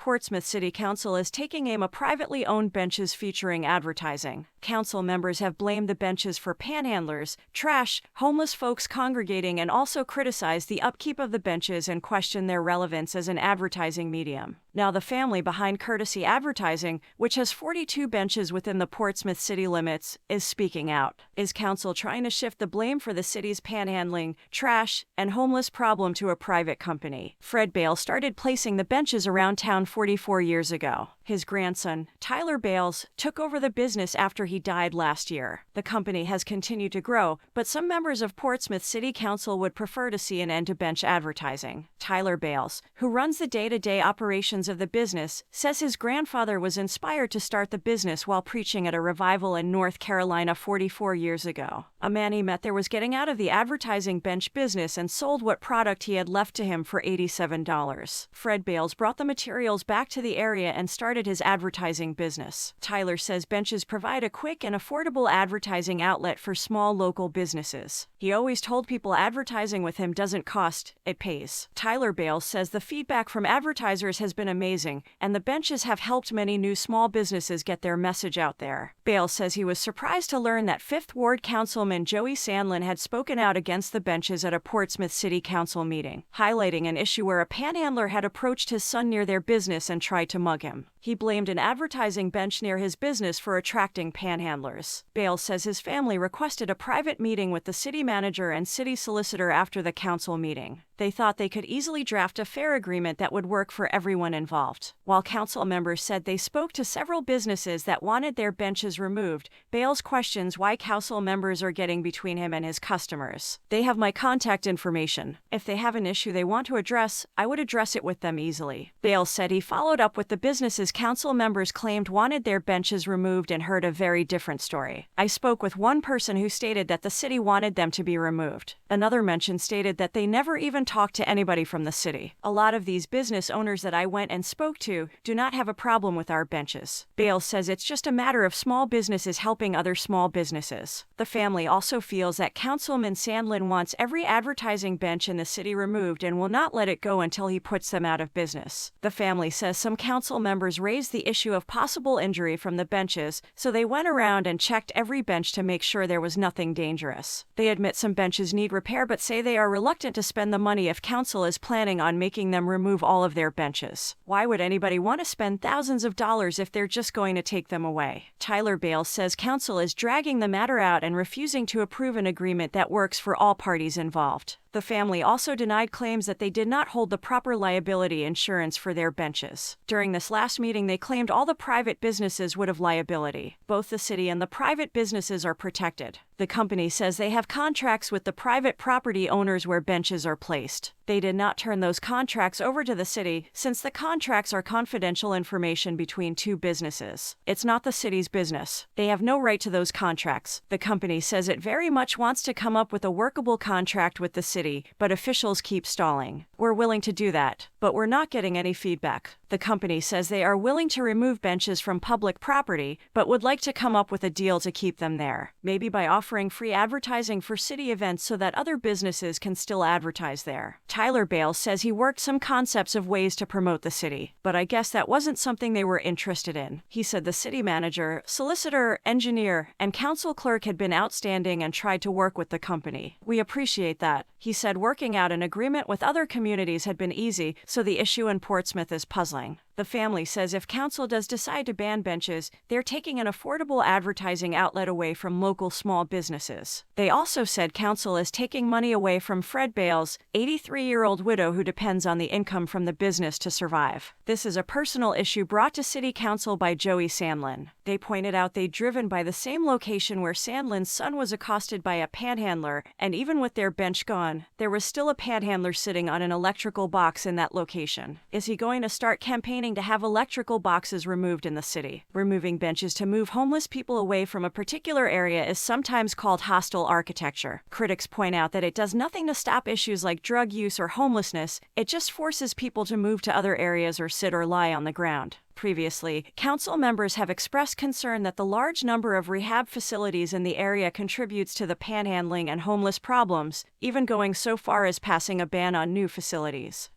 Portsmouth City Council is taking aim at privately owned benches featuring advertising. Council members have blamed the benches for panhandlers, trash, homeless folks congregating, and also criticized the upkeep of the benches and questioned their relevance as an advertising medium. Now the family behind Courtesy Advertising, which has 42 benches within the Portsmouth city limits, is speaking out. Is council trying to shift the blame for the city's panhandling, trash, and homeless problem to a private company? Fred Bales started placing the benches around town 44 years ago. His grandson, Tyler Bales, took over the business after he died last year. The company has continued to grow, but some members of Portsmouth City Council would prefer to see an end to bench advertising. Tyler Bales, who runs the day-to-day operations of the business, says his grandfather was inspired to start the business while preaching at a revival in North Carolina 44 years ago. A man he met there was getting out of the advertising bench business and sold what product he had left to him for $87. Fred Bales brought the materials back to the area and started his advertising business. Tyler says benches provide a quick and affordable advertising outlet for small local businesses. He always told people advertising with him doesn't cost, it pays. Tyler Bales says the feedback from advertisers has been amazing, and the benches have helped many new small businesses get their message out there. Bales says he was surprised to learn that 5th Ward Councilman Joey Sandlin had spoken out against the benches at a Portsmouth City Council meeting, highlighting an issue where a panhandler had approached his son near their business and tried to mug him. He blamed an advertising bench near his business for attracting panhandlers. Bales says his family requested a private meeting with the city manager and city solicitor after the council meeting. They thought they could easily draft a fair agreement that would work for everyone involved. While council members said they spoke to several businesses that wanted their benches removed, Bales questions why council members are getting between him and his customers. They have my contact information. If they have an issue they want to address, I would address it with them easily. Bales said he followed up with the businesses council members claimed wanted their benches removed and heard a very different story. I spoke with one person who stated that the city wanted them to be removed. Another mention stated that they never even talked to anybody from the city. A lot of these business owners that I went and spoke to do not have a problem with our benches. Bales says it's just a matter of small businesses helping other small businesses. The family also feels that Councilman Sandlin wants every advertising bench in the city removed and will not let it go until he puts them out of business. The family says some council members raised the issue of possible injury from the benches, so they went around and checked every bench to make sure there was nothing dangerous. They admit some benches need repair but say they are reluctant to spend the money if council is planning on making them remove all of their benches. Why would anybody want to spend thousands of dollars if they're just going to take them away? Tyler Bales says council is dragging the matter out and refusing to approve an agreement that works for all parties involved. The family also denied claims that they did not hold the proper liability insurance for their benches. During this last meeting, they claimed all the private businesses would have liability. Both the city and the private businesses are protected. The company says they have contracts with the private property owners where benches are placed. They did not turn those contracts over to the city since the contracts are confidential information between two businesses. It's not the city's business. They have no right to those contracts. The company says it very much wants to come up with a workable contract with the city, but officials keep stalling. We're willing to do that, but we're not getting any feedback. The company says they are willing to remove benches from public property, but would like to come up with a deal to keep them there. Maybe by offering free advertising for city events so that other businesses can still advertise there. Tyler Bales says he worked some concepts of ways to promote the city, but I guess that wasn't something they were interested in. He said the city manager, solicitor, engineer, and council clerk had been outstanding and tried to work with the company. We appreciate that. He said working out an agreement with other communities had been easy, so the issue in Portsmouth is puzzling. The family says if council does decide to ban benches, they're taking an affordable advertising outlet away from local small businesses. They also said council is taking money away from Fred Bales, 83-year-old widow who depends on the income from the business to survive. This is a personal issue brought to City Council by Joey Sandlin. They pointed out they'd driven by the same location where Sandlin's son was accosted by a panhandler, and even with their bench gone, there was still a panhandler sitting on an electrical box in that location. Is he going to start campaigning to have electrical boxes removed in the city? Removing benches to move homeless people away from a particular area is sometimes called hostile architecture. Critics point out that it does nothing to stop issues like drug use or homelessness, it just forces people to move to other areas or sit or lie on the ground. Previously, council members have expressed concern that the large number of rehab facilities in the area contributes to the panhandling and homeless problems, even going so far as passing a ban on new facilities.